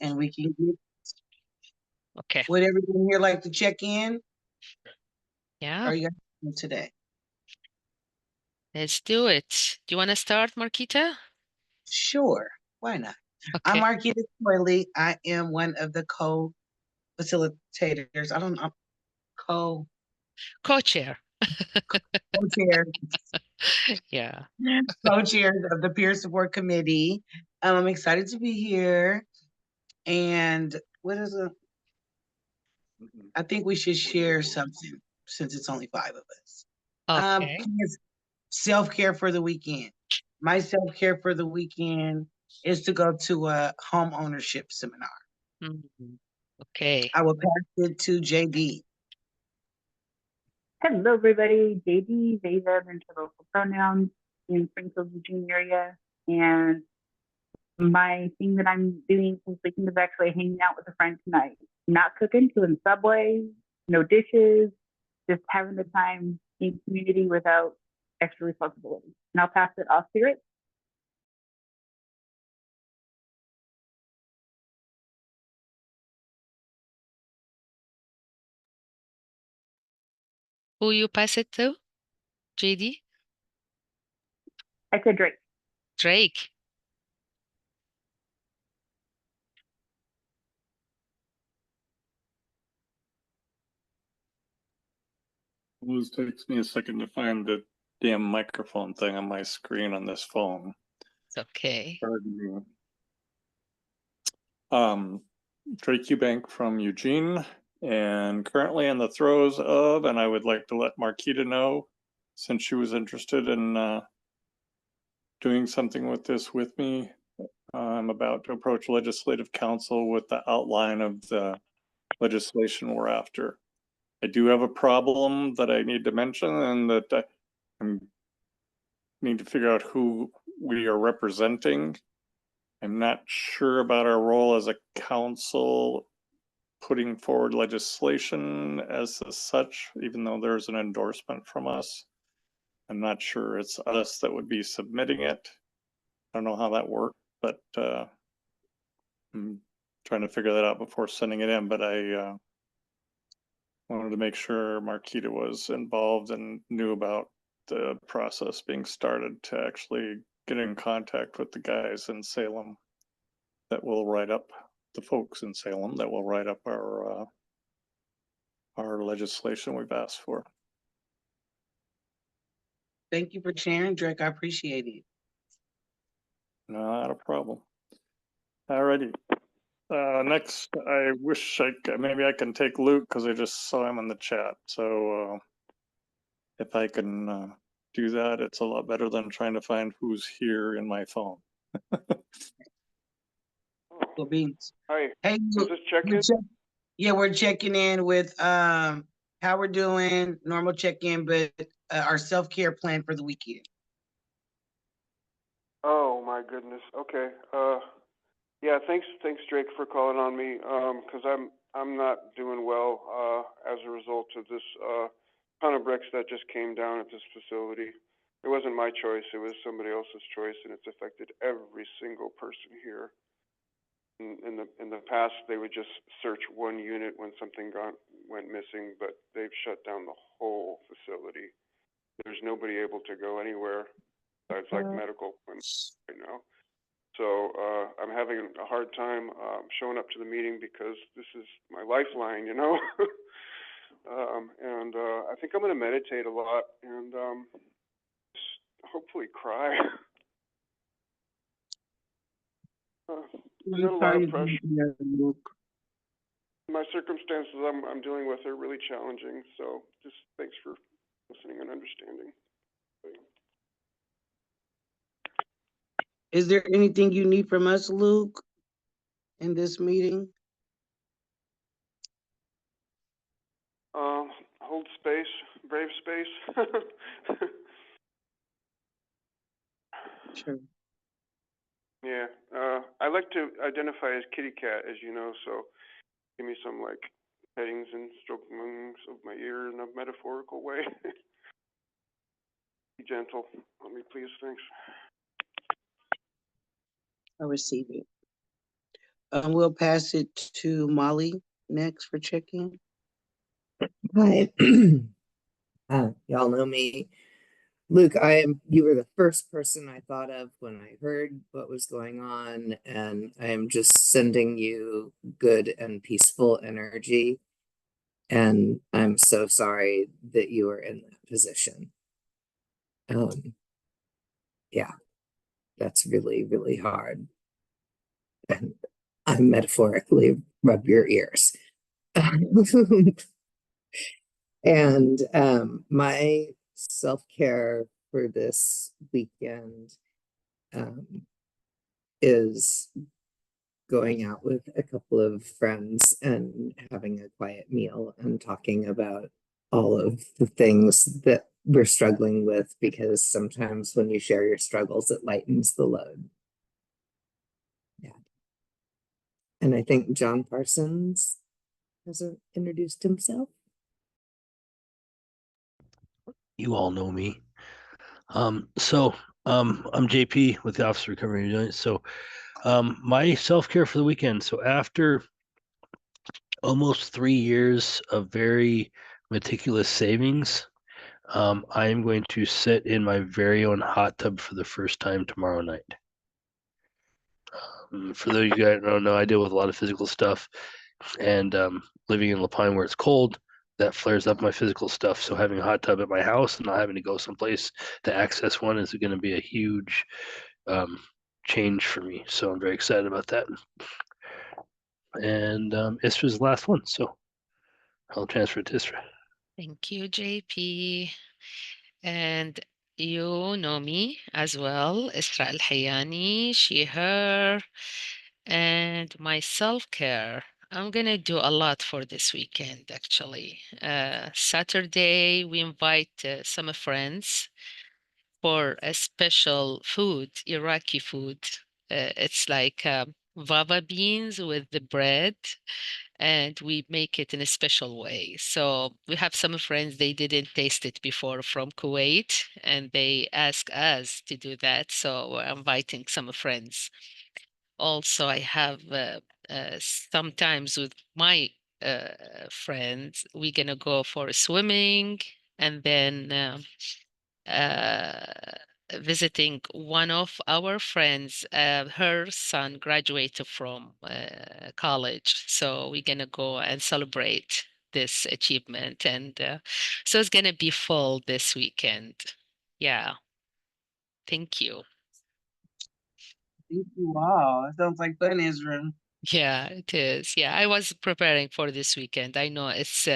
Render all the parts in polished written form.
and we can get. Okay. Would everyone here like to check in? Yeah. Or are you guys today? Let's do it. Do you want to start, Marquita? Sure. Why not? I'm Okay. Marquita Coyley. I am one of the co-facilitators. I don't know. Co Co-chair. co-chair Yeah. co-chairs of the peer support committee. I'm excited to be here. And what is it? I think we should share something since it's only 5 of us. Okay. Self-care for the weekend. My self-care for the weekend is to go to a home ownership seminar. Mhm. Okay. I will pass it to JD. Hello, everybody. JD, they, them, interlocal pronouns in Springfield, Virginia area. And my thing that I'm doing this weekend is actually hanging out with a friend tonight. Not cooking, doing Subway, no dishes, just having the time in community without extra responsibility. And I'll pass it off to it. Who you pass it to? JD? I said Drake. Drake. It takes me a second to find the damn microphone thing on my screen on this phone. It's okay. Pardon me. Drake Eubank from Eugene, and currently in the throes of, and I would like to let Marquita know, since she was interested in doing something with this with me. I'm about to approach Legislative Council with the outline of the legislation we're after. I do have a problem that I need to mention, and that I need to figure out who we are representing. I'm not sure about our role as a council putting forward legislation as such, even though there's an endorsement from us. I'm not sure it's us that would be submitting it. I don't know how that works, but I'm trying to figure that out before sending it in. But I wanted to make sure Marquita was involved and knew about the process being started to actually get in contact with the guys in Salem that will write up, the folks in Salem that will write up our legislation we've asked for. Thank you for sharing, Drake. I appreciate it. Not a problem. Alrighty. Next, I wish maybe I can take Luke because I just saw him in the chat. So if I can do that, it's a lot better than trying to find who's here in my phone. Cool beans. Hi. Hey, Is this check-in? Yeah, we're checking in with how we're doing, normal check-in, but our self-care plan for the weekend. Oh my goodness. Okay. Yeah. Thanks, Drake, for calling on me. Because I'm not doing well. As a result of this ton of bricks that just came down at this facility. It wasn't my choice. It was somebody else's choice, and it's affected every single person here. In the past, they would just search one unit when something went missing, but they've shut down the whole facility. There's nobody able to go anywhere besides like medical appointments right now. So I'm having a hard time showing up to the meeting because this is my lifeline, you know. And I think I'm going to meditate a lot and just hopefully cry. I got a lot of pressure. My circumstances I'm dealing with are really challenging. So just thanks for listening and understanding. Is there anything you need from us, Luke, in this meeting? Hold space, brave space. Sure. Yeah, I like to identify as kitty cat, as you know, so give me some like pettings and strokings of my ear in a metaphorical way. Be gentle on me, please. Thanks. I receive it. We'll pass it to Molly next for check-in. Hi. Y'all know me. Luke, you were the first person I thought of when I heard what was going on, and I am just sending you good and peaceful energy. And I'm so sorry that you were in that position. Yeah, that's really, really hard. And I metaphorically rub your ears. And my self-care for this weekend is going out with a couple of friends and having a quiet meal and talking about all of the things that we're struggling with, because sometimes when you share your struggles, it lightens the load. Yeah. And I think John Parsons hasn't introduced himself. You all know me. I'm JP with the Office of Recovery Unit. So my self-care for the weekend. So after almost 3 years of very meticulous savings, I am going to sit in my very own hot tub for the first time tomorrow night. For those of you guys that don't know, I deal with a lot of physical stuff, and living in La Pine where it's cold, that flares up my physical stuff. So having a hot tub at my house and not having to go someplace to access one is going to be a huge change for me. So I'm very excited about that. And Isra's the last one, so I'll transfer it to Isra. Thank you, JP. And you know me as well, Isra Al-Hayani, she, her, and my self-care. I'm gonna do a lot for this weekend, actually. Saturday, we invite some friends for a special food, Iraqi food. It's like fava beans with the bread, and we make it in a special way. So we have some friends, they didn't taste it before from Kuwait, and they ask us to do that. So we're inviting some friends. Also, I have sometimes with my friends, we're gonna go for swimming, and then visiting one of our friends. Her son graduated from college, so we're gonna go and celebrate this achievement. And so it's gonna be full this weekend. Yeah. Thank you. Thank you all. It sounds like fun, Israel. Yeah, it is. Yeah, I was preparing for this weekend. I know it's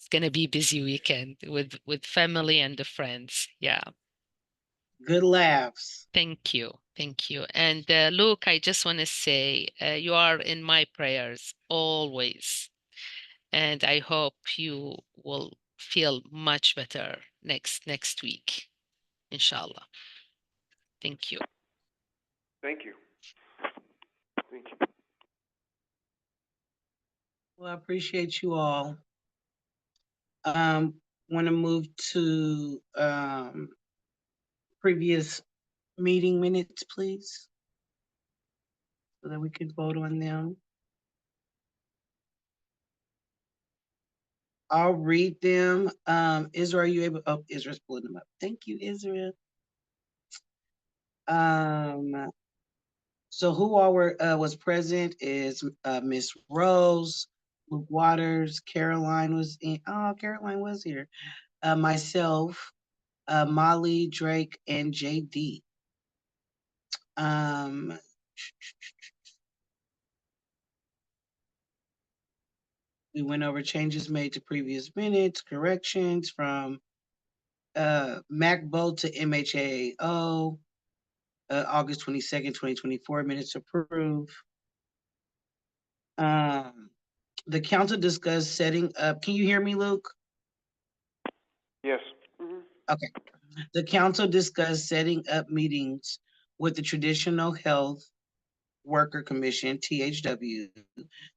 gonna be busy weekend with family and the friends. Yeah. Good laughs. Thank you. Thank you. And Luke, I just want to say you are in my prayers always. And I hope you will feel much better next week, inshallah. Thank you. Thank you. Thank you. Well, I appreciate you all. Want to move to previous meeting minutes, please, so that we can vote on them. I'll read them. Israel, are you able? Oh, Israel's pulling them up. Thank you, Israel. So who all was present is Miss Rose, Luke Waters, Caroline was in. Oh, Caroline was here. Myself, Molly, Drake, and JD. We went over changes made to previous minutes, corrections from MacBo to MHAO, August 22nd, 2024, minutes approved. The council discussed setting up, can you hear me, Luke? Yes. Mm-hmm. Okay. The council discussed setting up meetings with the Traditional Health Worker Commission, THW,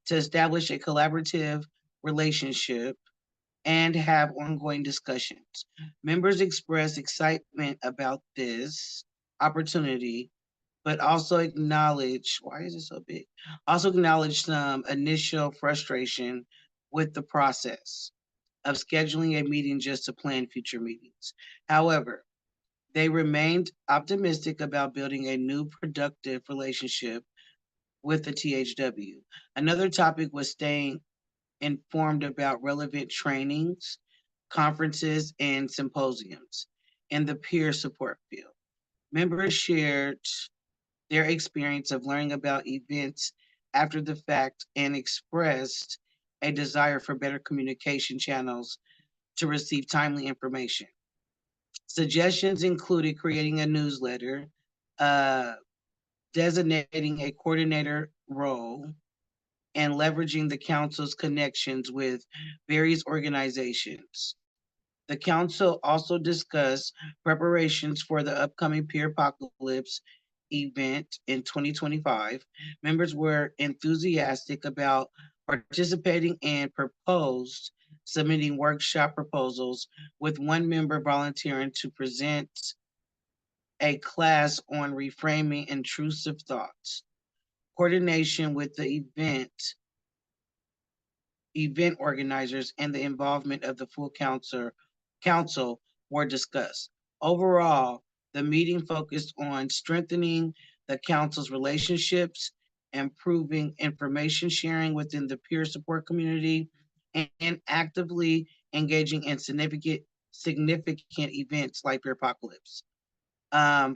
to establish a collaborative relationship and have ongoing discussions. Members expressed excitement about this opportunity, but also acknowledge, why is it so big? Also acknowledge some initial frustration with the process of scheduling a meeting just to plan future meetings. However, they remained optimistic about building a new productive relationship with the THW. Another topic was staying informed about relevant trainings, conferences, and symposiums in the peer support field. Members shared their experience of learning about events after the fact and expressed a desire for better communication channels to receive timely information. Suggestions included creating a newsletter, uh, designating a coordinator role, and leveraging the council's connections with various organizations. The council also discussed preparations for the upcoming Peer Apocalypse event in 2025. Members were enthusiastic about participating and proposed submitting workshop proposals, with one member volunteering to present a class on reframing intrusive thoughts. Coordination with the event organizers, and the involvement of the full council were discussed. Overall, the meeting focused on strengthening the council's relationships, improving information sharing within the peer support community, and actively engaging in significant events like Peer Apocalypse.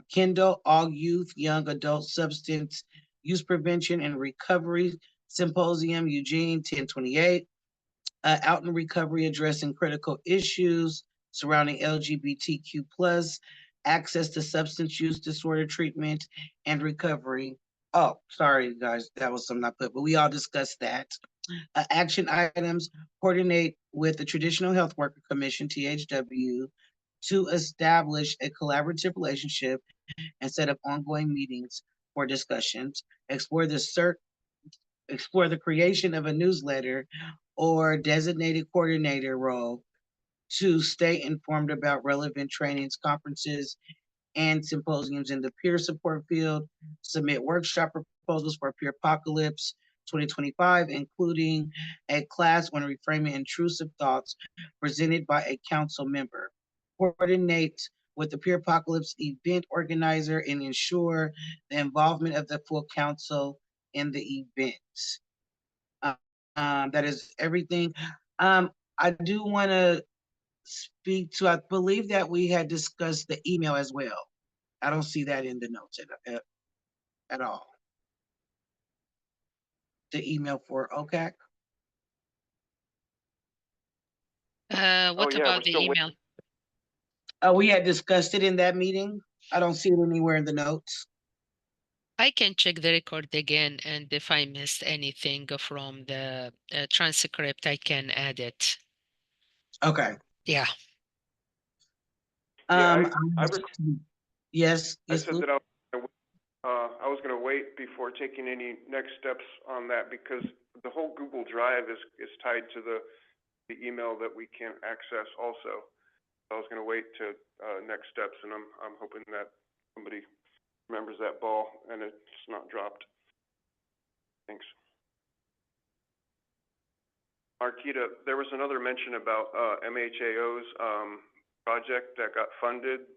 Kindle All Youth Young Adult Substance Use Prevention and Recovery Symposium, Eugene 1028, Out in Recovery Addressing Critical Issues Surrounding LGBTQ plus Access to Substance Use Disorder Treatment and Recovery. Oh, sorry guys, that was something I put, but we all discussed that. Action items: coordinate with the Traditional Health Worker Commission, THW, to establish a collaborative relationship and set up ongoing meetings for discussions. Explore the creation of a newsletter or designated coordinator role to stay informed about relevant trainings, conferences, and symposiums in the peer support field. Submit workshop proposals for Peer Apocalypse 2025, including a class on reframing intrusive thoughts presented by a council member. Coordinate with the Peer Apocalypse event organizer and ensure the involvement of the full council in the event. That is everything. I do want to speak to, I believe that we had discussed the email as well. I don't see that in the notes at all. The email for OCAC. What yeah, we're about the still email? We had discussed it in that meeting. I don't see it anywhere in the notes. I can check the record again, and if I missed anything from the transcript, I can add it. Okay. Yeah. Yeah, Yes, I yes, said Luke? that I was going to wait before taking any next steps on that because the whole Google Drive is tied to the email that we can't access also. I was going to wait to next steps, and I'm hoping that somebody remembers that ball and it's not dropped. Thanks. Marquita, there was another mention about MHAO's project that got funded,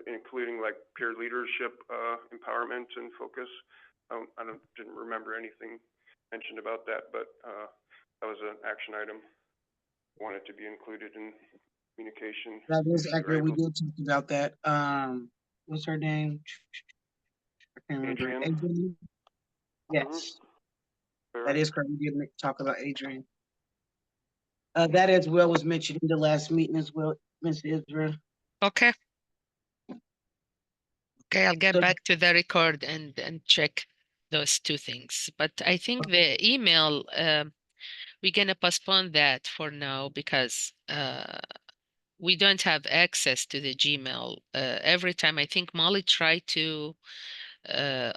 including like peer leadership empowerment and focus. I didn't remember anything mentioned about that, but that was an action item. Wanted to be included in communication. That is if you're accurate. We able. did talk about that. What's her name? I can't remember. Adrian? Adrian? Yes, that is correct. We did talk about Adrian. That as well was mentioned in the last meeting as well, Ms. Israel. Okay. Okay, I'll get So- back to the record and check those two things. But I think the email, we're gonna postpone that for now because we don't have access to the Gmail. Every time I think Molly tried to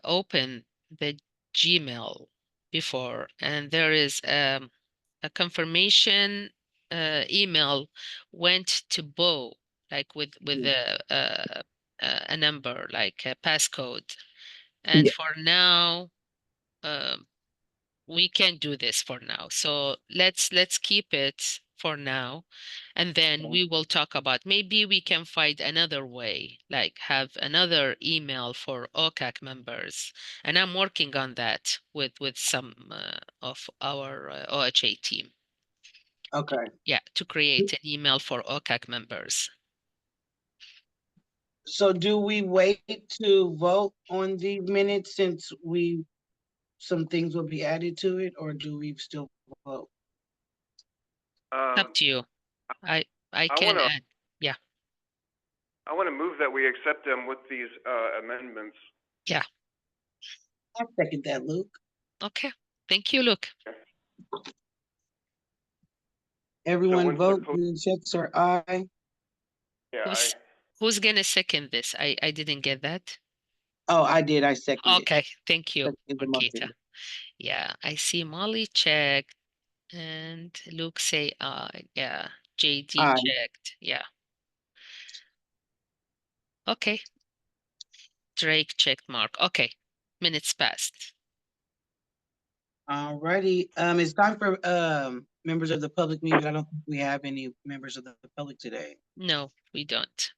open the Gmail before, and there is a confirmation email went to Bo, like with a number, like a passcode. And Yeah. for now, we can't do this for now. So let's keep it for now. And then we will talk about, maybe we can find another way, like have another email for OCAC members. And I'm working on that with some of our OHA team. Okay. Yeah, to create an email for OCAC members. So do we wait to vote on the minutes since some things will be added to it, or do we still vote? Up to you. I can wanna- add. Yeah. I want to move that we accept them with these amendments. Yeah. I second that, Luke. Okay. Thank you, Luke. Everyone when's the vote, close- green checks or aye. Yeah, Who's gonna second this? I didn't get that. Oh, I did, I seconded. Okay, thank you, Seconded the Marquita. motion. Yeah, I see Molly checked and Luke say yeah, JD Aye. checked. Yeah. Okay. Drake checked mark. Okay. Minutes passed. Alrighty, it's time for members of the public meeting. I don't think we have any members of the public today. No, we don't.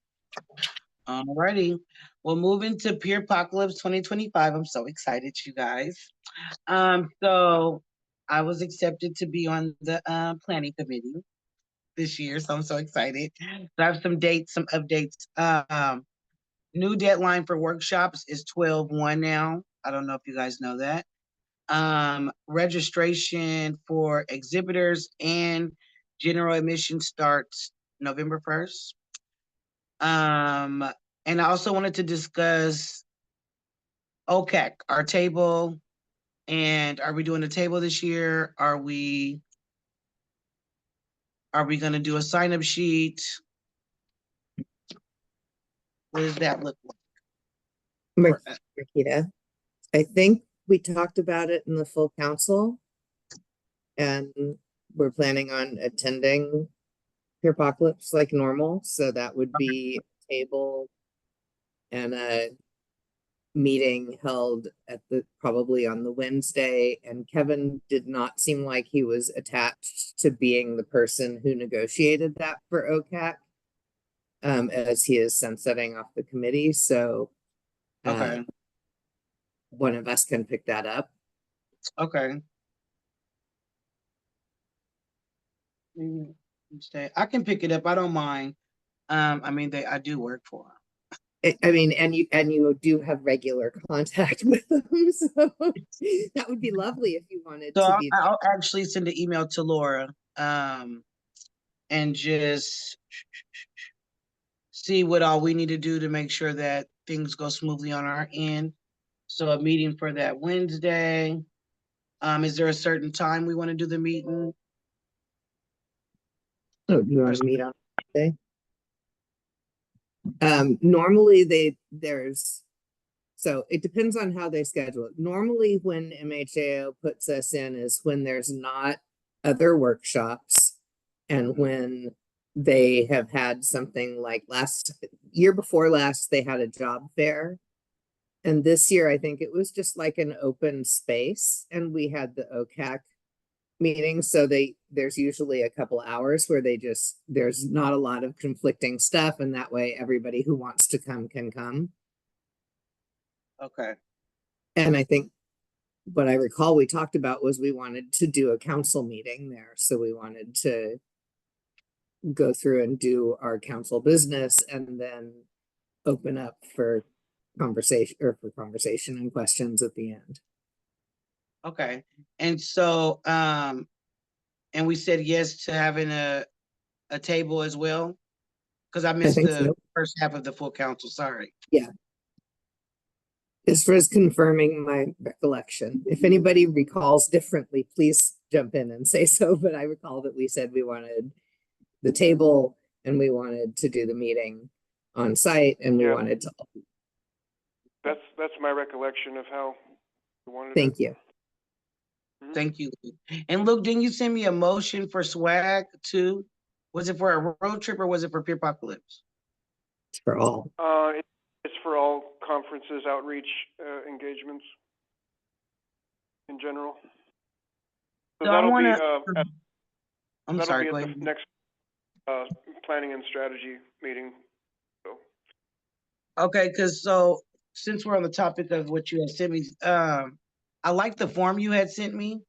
Alrighty, we'll move into Peer Apocalypse 2025. I'm so excited, you guys. So I was accepted to be on the planning committee this year, so I'm so excited. So I have some dates, some updates. New deadline for workshops is 12/1 now. I don't know if you guys know that. Registration for exhibitors and general admission starts November 1st. And I also wanted to discuss OCAC, our table. And are we doing a table this year? Are we going to do a sign-up sheet? What does that look like? Marquita, I think we talked about it in the full council, and we're planning on attending Peer Apocalypse like normal. So that would be a table and a meeting held at probably on the Wednesday. And Kevin did not seem like he was attached to being the person who negotiated that for OCAC, as he is sunsetting off the committee. So Okay. One of us can pick that up. Okay. I can pick it up. I don't mind. I mean, I do work for them. I mean, and you do have regular contact with them, so that would be lovely if you wanted So to be. I'll actually send an email to Laura, and just see what all we need to do to make sure that things go smoothly on our end. So a meeting for that Wednesday. Is there a certain time we want to do the meeting? Oh, do you want to meet on Wednesday? Normally so it depends on how they schedule it. Normally when MHAO puts us in is when there's not other workshops, and when they have had something like year before last, they had a job fair. And this year, I think it was just like an open space, and we had the OCAC meeting. So there's usually a couple hours where there's not a lot of conflicting stuff, and that way everybody who wants to come can come. Okay. And I think what I recall we talked about was we wanted to do a council meeting there. So we wanted to go through and do our council business and then open up for conversation and questions at the end. Okay. And so, and we said yes to having a table as well, because I missed the first half of the full council. Sorry. Yeah. As far as confirming my recollection, if anybody recalls differently, please jump in and say so. But I recall that we said we wanted the table and we wanted to do the meeting on site, and we wanted to. That's my recollection of how you wanted. Thank you. Thank you. And Luke, didn't you send me a motion for swag too? Was it for a road trip or was it for Peer Apocalypse? It's for all. It's for all conferences, outreach, engagements in general. So So I that'll want be, to. I'm that'll sorry. be Go at ahead. the next planning and strategy meeting. So. Okay, because so since we're on the topic of what you had sent me, I like the form you had sent me.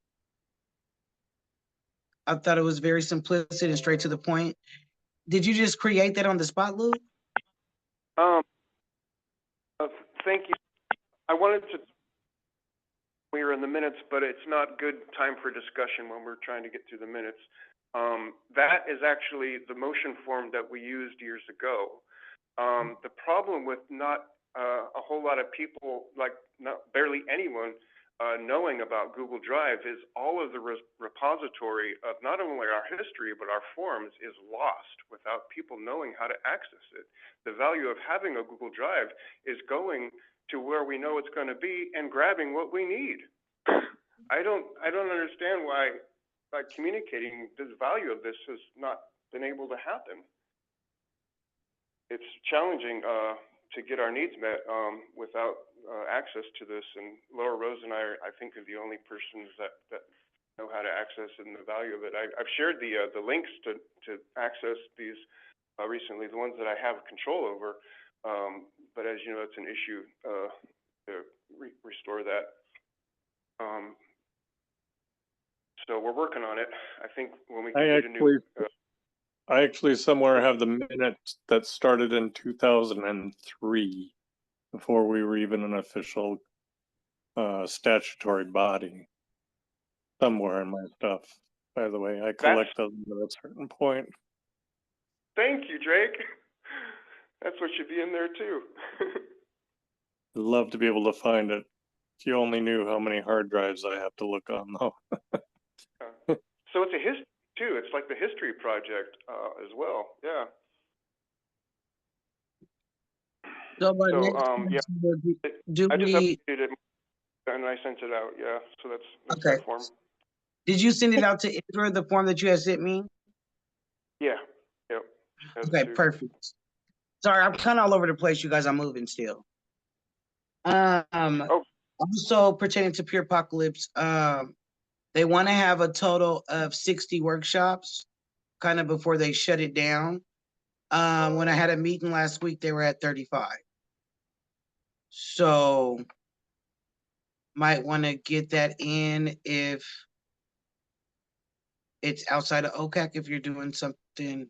I thought it was very simplistic and straight to the point. Did you just create that on the spot, Luke? Thank you. I wanted to. We were in the minutes, but it's not good time for discussion when we're trying to get through the minutes. That is actually the motion form that we used years ago. The problem with not a whole lot of people, like barely anyone, knowing about Google Drive is all of the repository of not only our history but our forms is lost without people knowing how to access it. The value of having a Google Drive is going to where we know it's going to be and grabbing what we need. I don't understand why communicating the value of this has not been able to happen. It's challenging to get our needs met without access to this. And Laura Rose and I think, are the only persons that know how to access it and the value of it. I've shared the links to access these recently, the ones that I have control over. But as you know, it's an issue to restore that. So we're working on it. I think when we complete a new. I actually somewhere have the minutes that started in 2003, before we were even an official statutory body. Somewhere in my stuff, by the way. I collect those at a certain point. Thank you, Drake. That's what should be in there too. I'd love to be able to find it. If you only knew how many hard drives I have to look on, though. So it's a history too. It's like the history project as well. Yeah. So, yeah. do I just we? updated it and I sent it out. Yeah. So that's Okay. that form. Did you send it out to Israel, the form that you had sent me? Yeah. Yep. Okay, perfect. Sorry, I'm kind of all over the place, you guys. I'm moving still. Also pertaining to Pure Apocalypse, they want to have a total of 60 workshops, kind of before they shut it down. When I had a meeting last week, they were at 35. So might want to get that in if it's outside of OCAC, if you're doing something.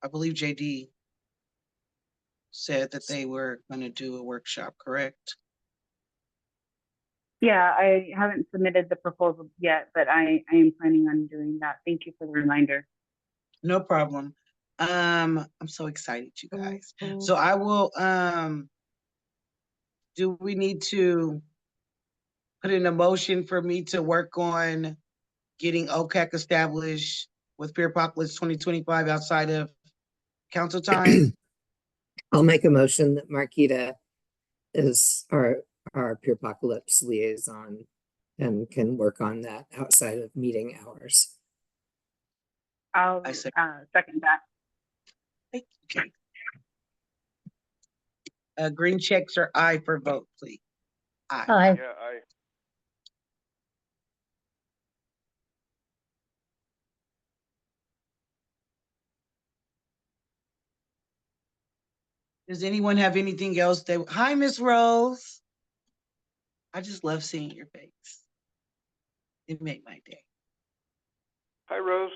I believe JD said that they were going to do a workshop, correct? Yeah, I haven't submitted the proposal yet, but I am planning on doing that. Thank you for the reminder. No problem. I'm so excited, you guys. So I will, do we need to put in a motion for me to work on getting OCAC established with Pure Apocalypse 2025 outside of council time? I'll make a motion that Marquita is our Pure Apocalypse liaison and can work on that outside of meeting hours. I'll second that. Thank you. Green checks are aye for vote, please. Aye. Yeah. Does anyone have anything else? Hi, Miss Rose. I just love seeing your face. It made my day. Hi, Rose.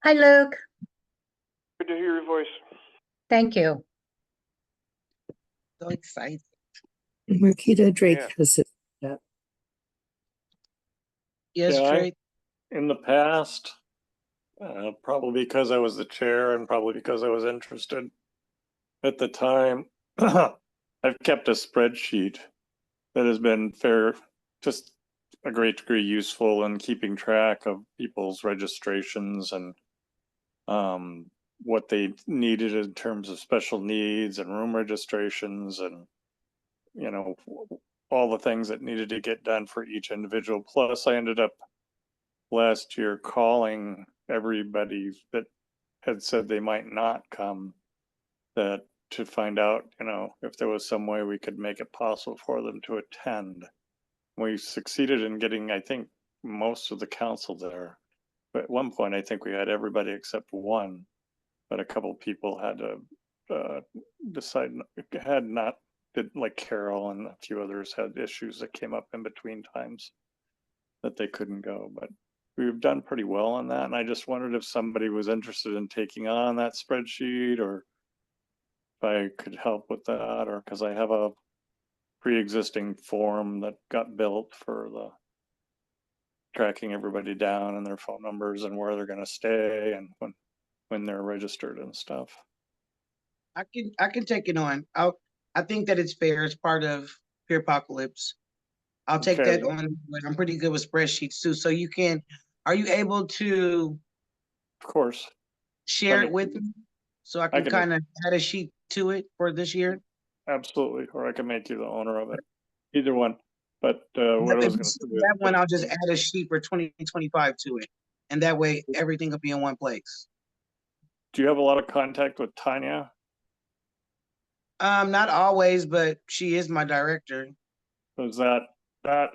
Hi, Luke. Good to hear your voice. Thank you. So excited. Marquita, Drake has his up. Yes, Drake. In the past, probably because I was the chair and probably because I was interested at the time, I've kept a spreadsheet that has been just a great degree useful in keeping track of people's registrations and what they needed in terms of special needs and room registrations and, you know, all the things that needed to get done for each individual. Plus, I ended up last year calling everybody that had said they might not come, that to find out, if there was some way we could make it possible for them to attend. We succeeded in getting, I think, most of the council there. But at one point, I think we had everybody except one, but a couple of people had to decide, like Carol and a few others had issues that came up in between times that they couldn't go. But we've done pretty well on that. And I just wondered if somebody was interested in taking on that spreadsheet, or if I could help with that, or because I have a pre-existing form that got built for the tracking everybody down and their phone numbers and where they're going to stay and when they're registered and stuff. I can take it on. I think that it's fair as part of Peer Apocalypse. I'll take Okay. that on. I'm pretty good with spreadsheets too. So are you able to Of course. share it with me so I can kind of add a sheet to it for this year? Absolutely. Or I can make you the owner of it. Either one. But what I was going to say, that one, I'll just add a sheet for 2025 to it. And that way everything will be in one place. do you have a lot of contact with Tanya? Not always, but she is my director. Was that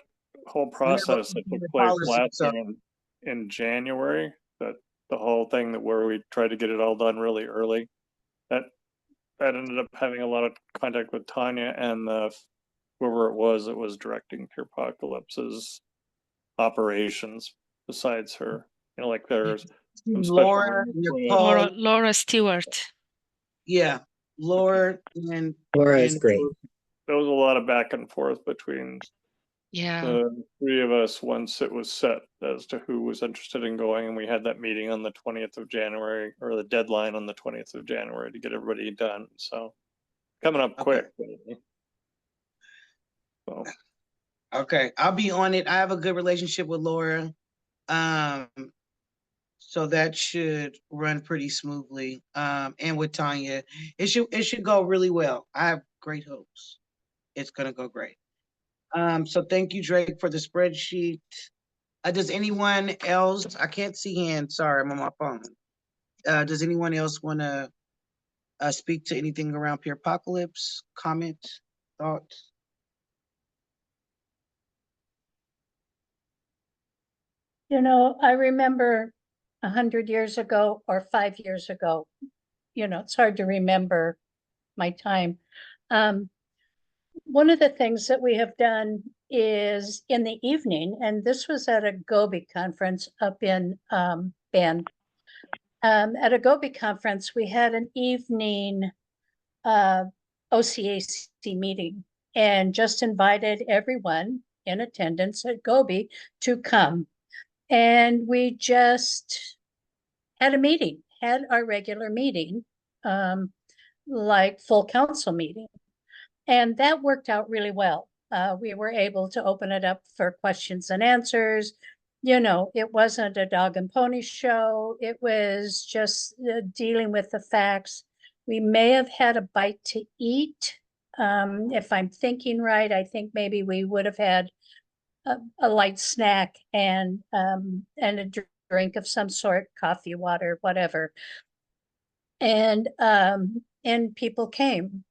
whole process that took place last year in January, that the whole thing where we tried to get it all done really early, that ended up having a lot of contact with Tanya and whoever it was directing Peer Apocalypse's operations besides her. Like there's some Laura, Nicole, Laura Stewart. Yeah, Laura and Laura is great. There was a lot of back and forth between the three of us once it was set as to who was interested in going, and we had that meeting on the 20th of January, or the deadline on the 20th of January to get everybody done. So coming up quick. So. Okay, I'll be on it. I have a good relationship with Laura. So that should run pretty smoothly. And with Tanya, it should go really well. I have great hopes. It's gonna go great. So thank you, Drake, for the spreadsheet. Does anyone else? I can't see hands. Sorry, I'm on my phone. Does anyone else want to speak to anything around Peer Apocalypse? Comment, thoughts? I remember 100 years ago or 5 years ago. It's hard to remember my time. One of the things that we have done is in the evening, and this was at a Gobi conference up in Bend. At a Gobi conference, we had an evening OCAC meeting and just invited everyone in attendance at Gobi to come. And we just had a meeting, had our regular meeting, like full council meeting. And that worked out really well. We were able to open it up for questions and answers. It wasn't a dog and pony show. It was just dealing with the facts. We may have had a bite to eat. If I'm thinking right, I think maybe we would have had a light snack and a drink of some sort, coffee, water, whatever. And people came.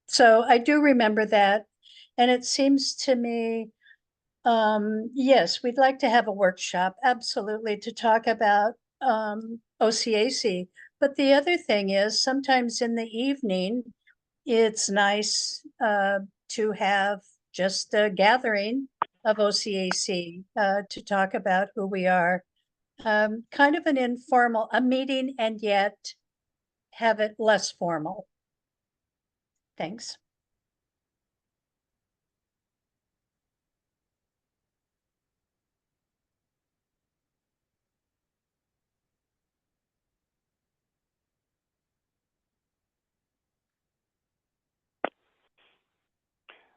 So I do remember that. And it seems to me, yes, we'd like to have a workshop, absolutely, to talk about OCAC. But the other thing is, sometimes in the evening, it's nice to have just a gathering of OCAC to talk about who we are. Kind of an informal, a meeting, and yet have it less formal. Thanks.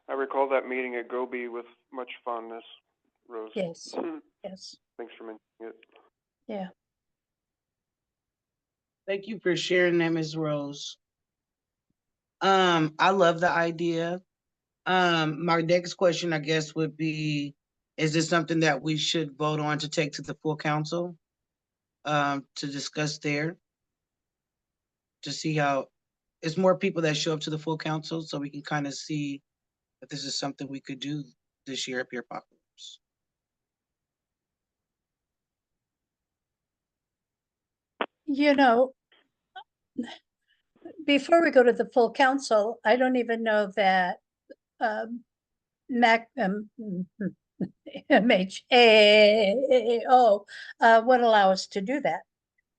I recall that meeting at Gobi with much fondness, Rose. Yes, yes. Thanks for mentioning it. Yeah. Thank you for sharing that, Ms. Rose. I love the idea. My next question, I guess, would be, is this something that we should vote on to take to the full council to discuss there? To see how it's more people that show up to the full council, so we can kind of see if this is something we could do this year at Peer Apocalypse. You know, before we go to the full council, I don't even know that MHAO would allow us to do that.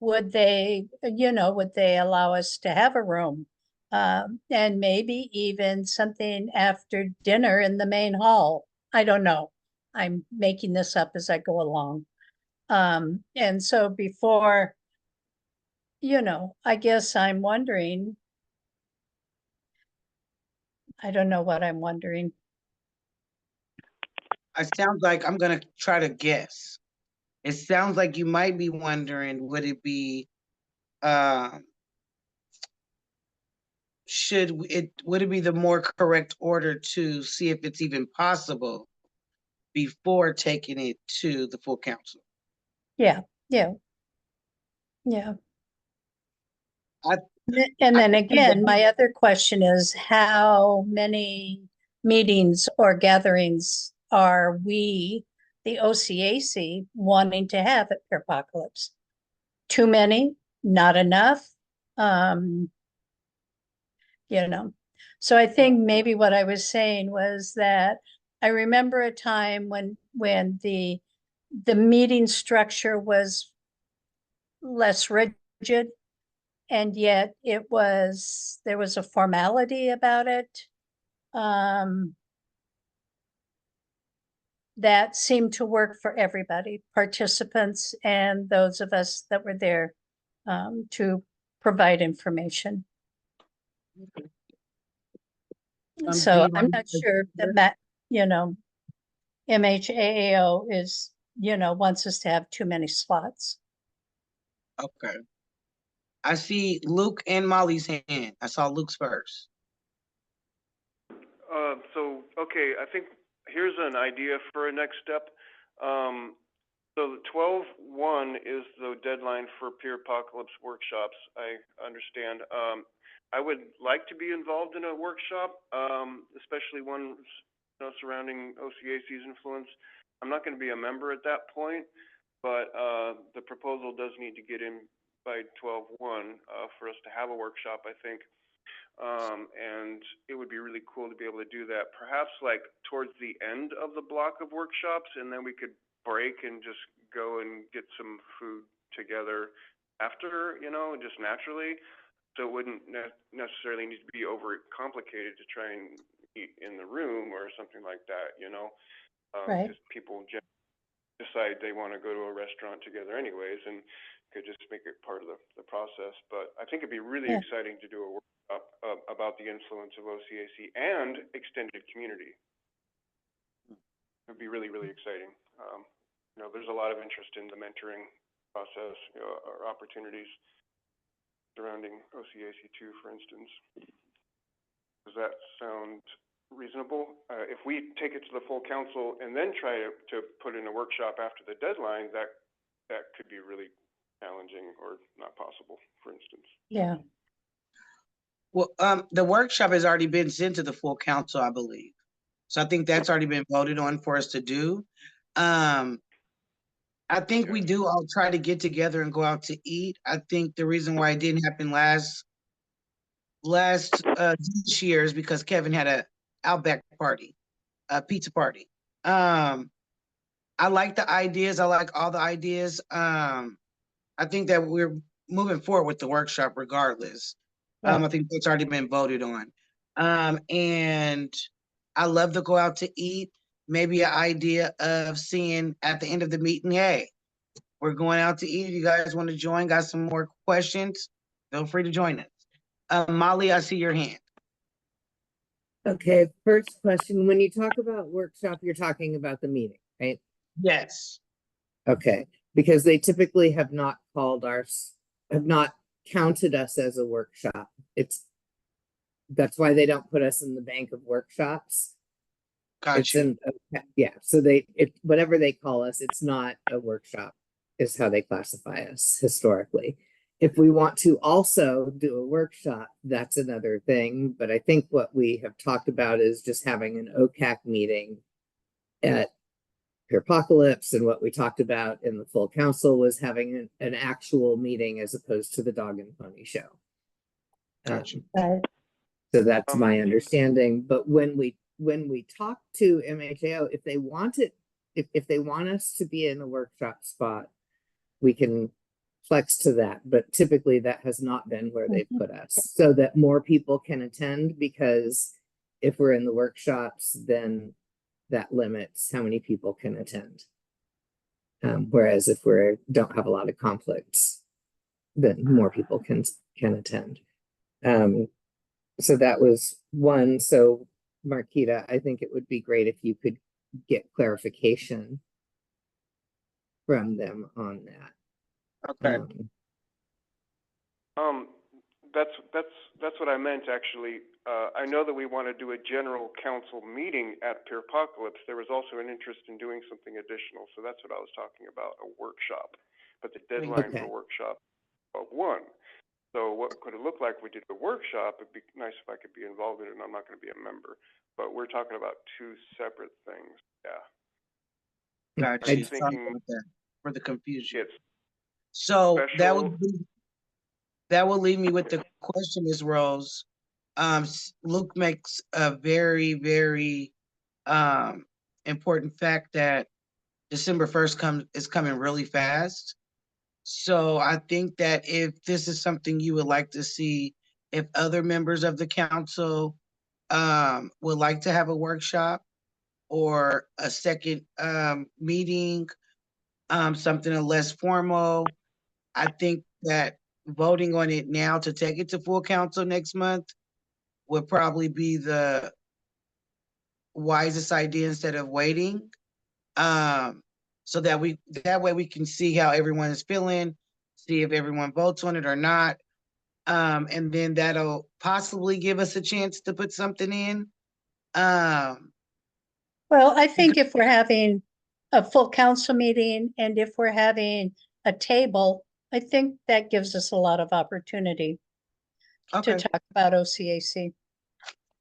Would they, would they allow us to have a room? And maybe even something after dinner in the main hall. I don't know. I'm making this up as I go along. And so before, I guess I'm wondering, I don't know what I'm wondering. It sounds like I'm gonna try to guess. It sounds like you might be wondering, would it be, would it be the more correct order to see if it's even possible before taking it to the full council? Yeah. And then again, my other question is, how many meetings or gatherings are we, the OCAC, wanting to have at Peer Apocalypse? Too many? Not enough? So I think maybe what I was saying was that I remember a time when the meeting structure was less rigid, and yet there was a formality about it that seemed to work for everybody, participants and those of us that were there to provide information. So I'm not sure that MHAAO is, wants us to have too many slots. Okay. I see Luke and Molly's hand. I saw Luke's first. Okay, I think here's an idea for a next step. So the 12/1 is the deadline for Peer Apocalypse workshops, I understand. I would like to be involved in a workshop, especially one surrounding OCAC's influence. I'm not going to be a member at that point, but the proposal does need to get in by 12/1 for us to have a workshop, I think. And it would be really cool to be able to do that, perhaps like towards the end of the block of workshops, and then we could break and just go and get some food together after, just naturally. So it wouldn't necessarily need to be over complicated to try and eat in the room or something like that, Right. Because people decide they want to go to a restaurant together anyways, and could just make it part of the process. But I think it'd be really exciting to do a workshop about the influence of OCAC and extended community. It'd be really, really exciting. There's a lot of interest in the mentoring process, or opportunities surrounding OCAC2, for instance. Does that sound reasonable? If we take it to the full council and then try to put in a workshop after the deadline, that could be really challenging or not possible, for instance. Yeah. Well, the workshop has already been sent to the full council, I believe. So I think that's already been voted on for us to do. I think we do all try to get together and go out to eat. I think the reason why it didn't happen last this year is because Kevin had a Outback party, a pizza party. I like the ideas. I like all the ideas. I think that we're moving forward with the workshop regardless. Right. I think it's already been voted on. And I love to go out to eat. Maybe an idea of seeing at the end of the meeting, hey, we're going out to eat. If you guys want to join, got some more questions, feel free to join us. Molly, I see your hand. Okay, first question. When you talk about workshop, you're talking about the meeting, right? Yes. Okay, because they typically have not counted us as a workshop. That's why they don't put us in the bank of workshops. Gotcha. So whatever they call us, it's not a workshop, is how they classify us historically. If we want to also do a workshop, that's another thing. But I think what we have talked about is just having an OCAC meeting at Apocalypse, and what we talked about in the full council was having an actual meeting as opposed to the dog and pony show. Gotcha. Right. So that's my understanding. But when we talk to MHAO, if they want it, if they want us to be in a workshop spot, we can flex to that. But typically that has not been where they've put us, so that more people can attend, because if we're in the workshops, then that limits how many people can attend. Whereas if we don't have a lot of conflicts, then more people can attend. So that was one. So Marquita, I think it would be great if you could get clarification from them on that. Okay. That's what I meant, actually. I know that we want to do a general council meeting at Apocalypse. There was also an interest in doing something additional, so that's what I was talking about, a workshop. But the deadline for workshop is 1. So what could it look like if we did a workshop? It'd be nice if I could be involved in it, and I'm not going to be a member. But we're talking about 2 separate things. Yeah. Gotcha. I'm Sorry thinking about that for the confusion. it's So that special. will leave me with the question, Ms. Rose. Luke makes a very, very important fact that December 1st is coming really fast. So I think that if this is something you would like to see, if other members of the council would like to have a workshop or a second meeting, something less formal, I think that voting on it now to take it to full council next month would probably be the wisest idea instead of waiting. So that way we can see how everyone is feeling, see if everyone votes on it or not. And then that'll possibly give us a chance to put something in. Well, I think if we're having a full council meeting and if we're having a table, I think that gives us a lot of opportunity Okay, to talk about OCAC.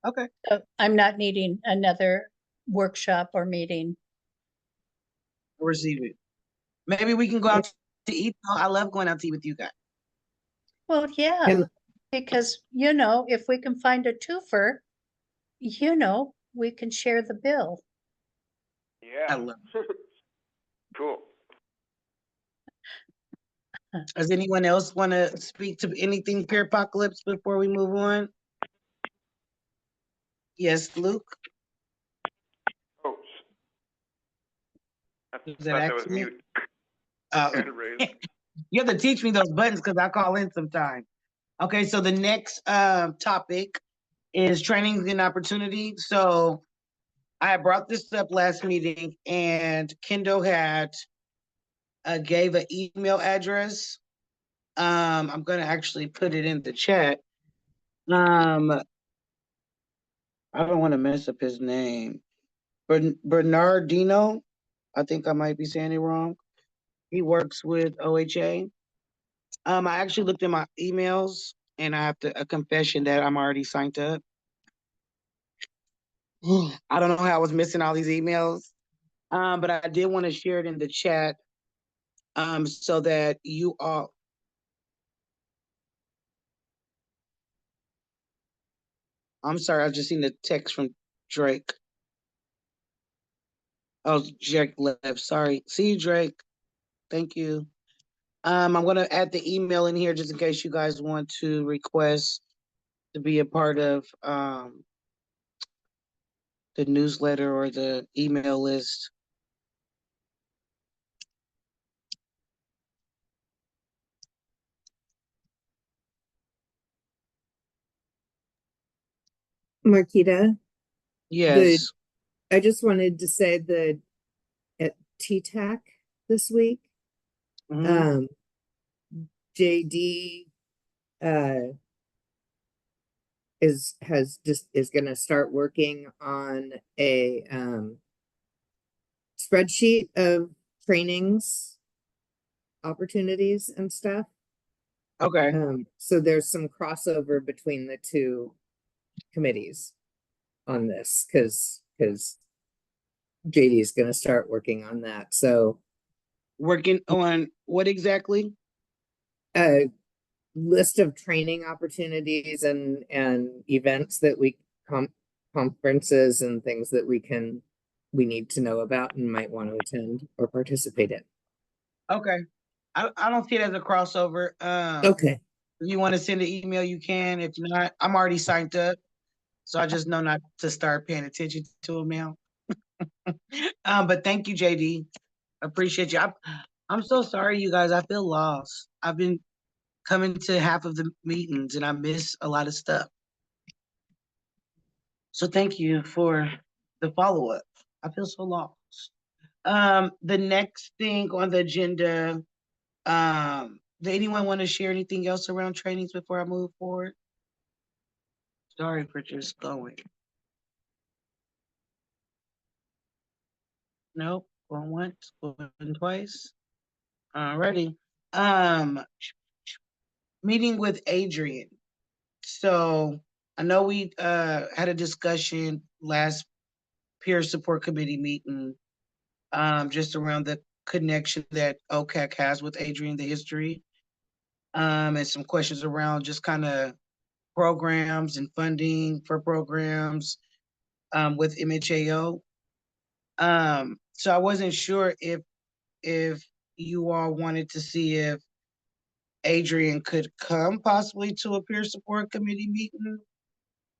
okay. So I'm not needing another workshop or meeting. Receive it. Maybe we can go out to eat. I love going out to eat with you guys. Well, yeah, And because, you know, if we can find a twofer, you know, we can share the bill. Yeah. I love Cool. Does anyone else want to speak to anything Apocalypse before we move on? Yes, Luke? Oh, I Is thought that that was accident? mute. Oh. Hand raised. You have to teach me those buttons because I call in sometime. Okay, so the next topic is training and opportunity. So I brought this up last meeting, and Kendall had gave an email address. I'm gonna actually put it in the chat. I don't want to mess up his name. Bernardino. I think I might be saying it wrong. He works with OHA. I actually looked at my emails, and I have a confession that I'm already signed up. I don't know how I was missing all these emails, but I did want to share it in the chat, so that you all. I'm sorry, I just seen the text from Drake. Oh, Drake left. Sorry. See you, Drake. Thank you. I'm gonna add the email in here just in case you guys want to request to be a part of the newsletter or the email list. Marquita, Yes. I just wanted to say that at TTAC this week, Mhm. JD is going to start working on a spreadsheet of trainings, opportunities, and stuff. Okay. So there's some crossover between the two committees on this, because JD is going to start working on that. So Working on what exactly? a list of training opportunities and events that we conferences and things that we need to know about and might want to attend or participate in. Okay. I don't see it as a crossover. Okay. If you want to send an email, you can. If not, I'm already signed up. So I just know not to start paying attention to them now. But thank you, JD. Appreciate you. I'm so sorry, you guys. I feel lost. I've been coming to half of the meetings and I miss a lot of stuff. So thank you for the follow-up. I feel so lost. The next thing on the agenda, does anyone want to share anything else around trainings before I move forward? Sorry for just going. Nope, going once, going twice. Alrighty. Meeting with Adrian. So I know we had a discussion last peer support committee meeting, just around the connection that OCAC has with Adrian, the history, and some questions around just kind of programs and funding for programs with MHAO. So I wasn't sure if you all wanted to see if Adrian could come possibly to a peer support committee meeting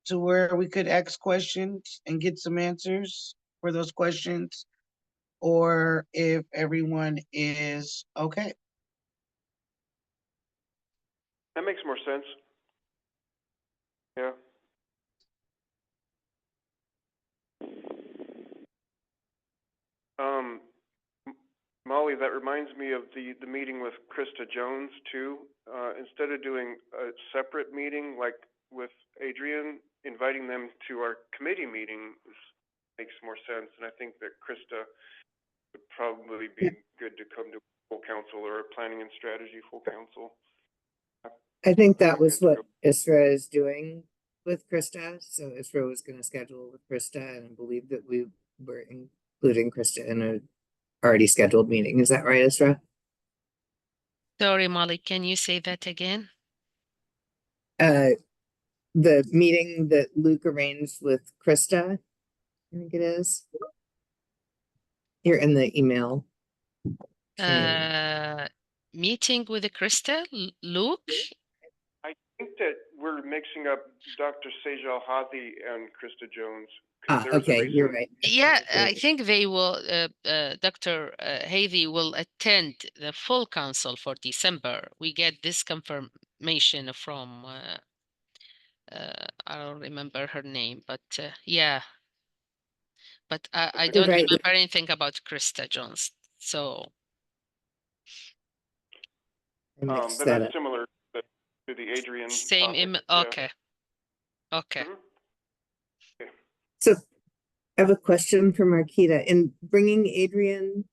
to where we could ask questions and get some answers for those questions, or if everyone is okay. That makes more sense. Yeah. Molly, that reminds me of the meeting with Krista Jones too. Instead of doing a separate meeting like with Adrian, inviting them to our committee meeting makes more sense. And I think that Krista would probably be good to come to full council or a planning and strategy full council. I think that was what Isra is doing with Krista. So Isra was going to schedule with Krista, and I believe that we were including Krista in a already scheduled meeting. Is that right, Isra? Sorry, Molly, can you say that again? The meeting that Luke arranged with Krista, I think it is. Here in the email. Meeting with Krista, Luke? I think that we're mixing up Dr. Sejal Hadi and Krista Jones. Okay, you're right. Yeah, I think they will, Dr. Hadi will attend the full council for December. We get this confirmation from, I don't remember her name, but yeah. But I don't remember anything about Krista Jones. So. But that's similar to the Adrian. Same okay. Okay. Okay. So I have a question for Marquita. In bringing Adrian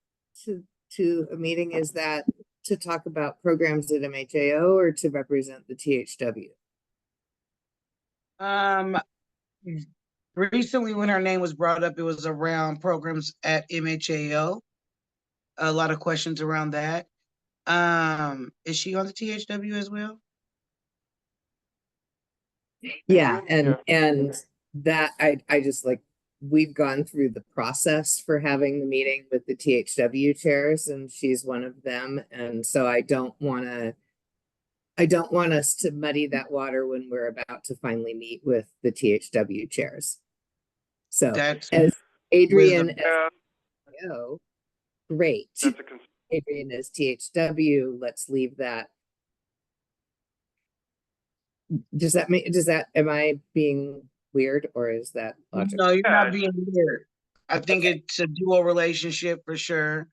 to a meeting, is that to talk about programs at MHAO or to represent the THW? Recently when her name was brought up, it was around programs at MHAO. A lot of questions around that. Is she on the THW as well? Yeah, and that I just like, we've gone through the process for having the meeting with the THW chairs, and she's one of them, and so I don't want us to muddy that water when we're about to finally meet with the THW chairs. So that's as Adrian wisdom. Great. That's Adrian is THW. Let's leave that. Am I being weird, or is that logical? No, you're not being weird. I think it's a dual relationship for sure.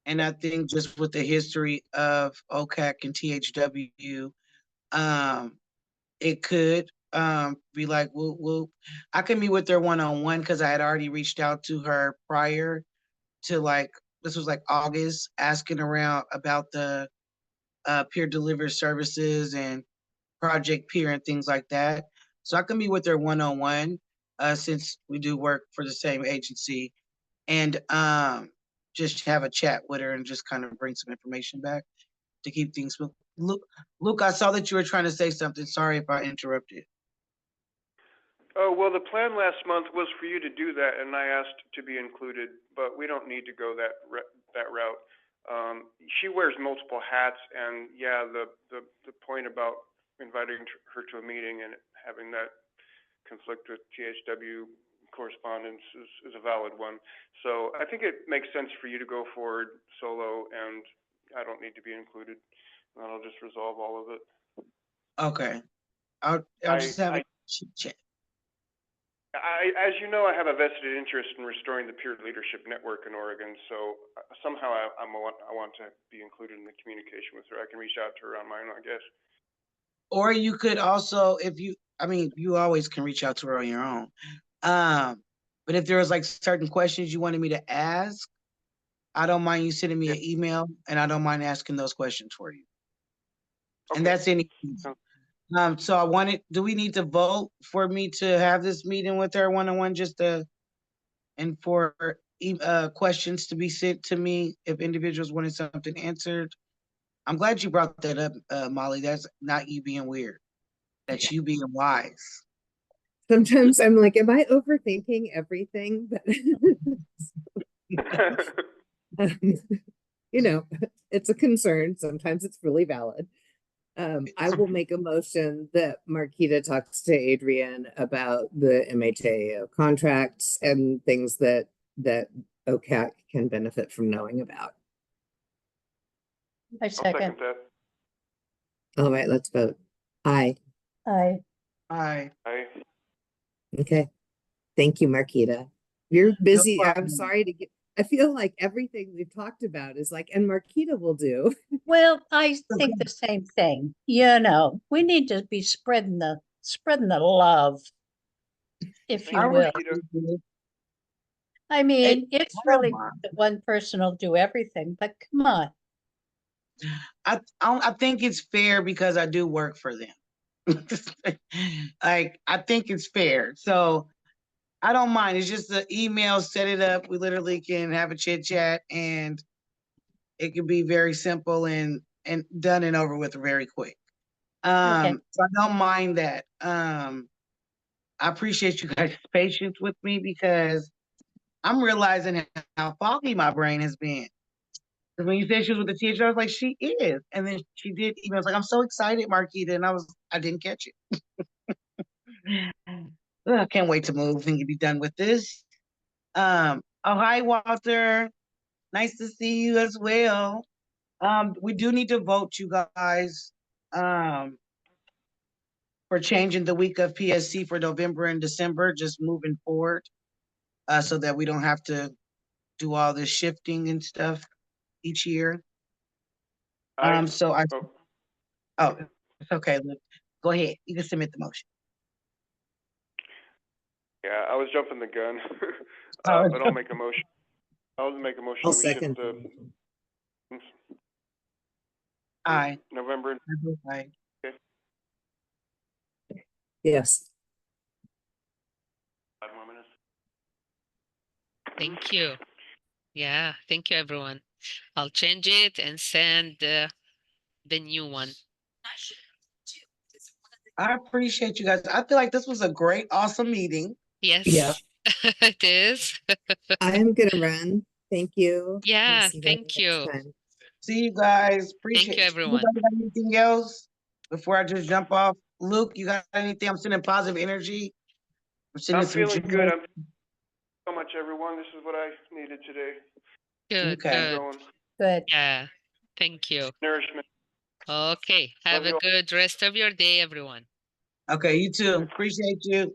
And I think just with the history of OCAC and THW, it could be like, I can meet with her one-on-one because I had already reached out to her prior to, like, this was like August, asking around about the peer delivered services and project peer and things like that. So I can meet with her one-on-one, since we do work for the same agency, and just have a chat with her and just kind of bring some information back to keep things moving. Luke, I saw that you were trying to say something. Sorry if I interrupted. Oh, well, the plan last month was for you to do that, and I asked to be included, but we don't need to go that route. She wears multiple hats, and yeah, the point about inviting her to a meeting and having that conflict with THW correspondence is a valid one. So I think it makes sense for you to go forward solo, and I don't need to be included. And that'll just resolve all of it. Okay. I'll just have a chat. As you know, I have a vested interest in restoring the peer leadership network in Oregon. So somehow I want to be included in the communication with her. I can reach out to her on mine, I guess. Or you could also, you always can reach out to her on your own. But if there was like certain questions you wanted me to ask, I don't mind you sending me an email, and I don't mind asking those questions for you. Okay. And that's any. So do we need to vote for me to have this meeting with her one-on-one, and for questions to be sent to me if individuals wanted something answered? I'm glad you brought that up, Molly. That's not you being weird. That's you being wise. Sometimes I'm like, am I overthinking everything? But it's a concern. Sometimes it's really valid. I will make a motion that Marquita talks to Adrian about the MHAO contracts and things that OCAC can benefit from knowing about. I second. that. All right, let's vote. Aye. Aye. Aye. Aye. Okay. Thank you, Marquita. You're busy. No I'm problem. sorry to get. I feel like everything we've talked about is like, and Marquita will do. Well, I think the same thing. We need to be spreading the love, if you will. I mean, it's really that one person will do everything, but come on. I think it's fair because I do work for them. Like, I think it's fair. So I don't mind. It's just the email, set it up. We literally can have a chit chat, and it can be very simple and done and over with very quick. Okay. So I don't mind that. I appreciate you guys' patience with me because I'm realizing how foggy my brain has been. Because when you said she was with the teacher, I was like, she is. And then she did email. I was like, I'm so excited, Marquita. And I didn't catch it. I can't wait to move and be done with this. Oh, hi, Walter. Nice to see you as well. We do need to vote, you guys, for changing the week of PSC for November and December, just moving forward, so that we don't have to do all this shifting and stuff each year. It's okay. Go ahead. You can submit the motion. Yeah, I was jumping the gun, but I'll make a motion. I'll make a motion. I'll second. Aye. November. Aye. Okay. Yes. 5 more minutes. Thank you. Yeah, thank you, everyone. I'll change it and send the new one. I appreciate you guys. I feel like this was a great, awesome meeting. Yes, Yeah. it is. I'm gonna run. Thank you. Yeah, thank you. See you guys. Appreciate Thank you, everyone. Anybody got anything else before I just jump off? Luke, you got anything? I'm sending positive energy. I'm feeling good. I'm so much, everyone. This is what I needed today. Good, Okay. Good. Yeah, thank you. Nourishment. Okay, have a good rest of your day, everyone. Okay, you too. Appreciate you.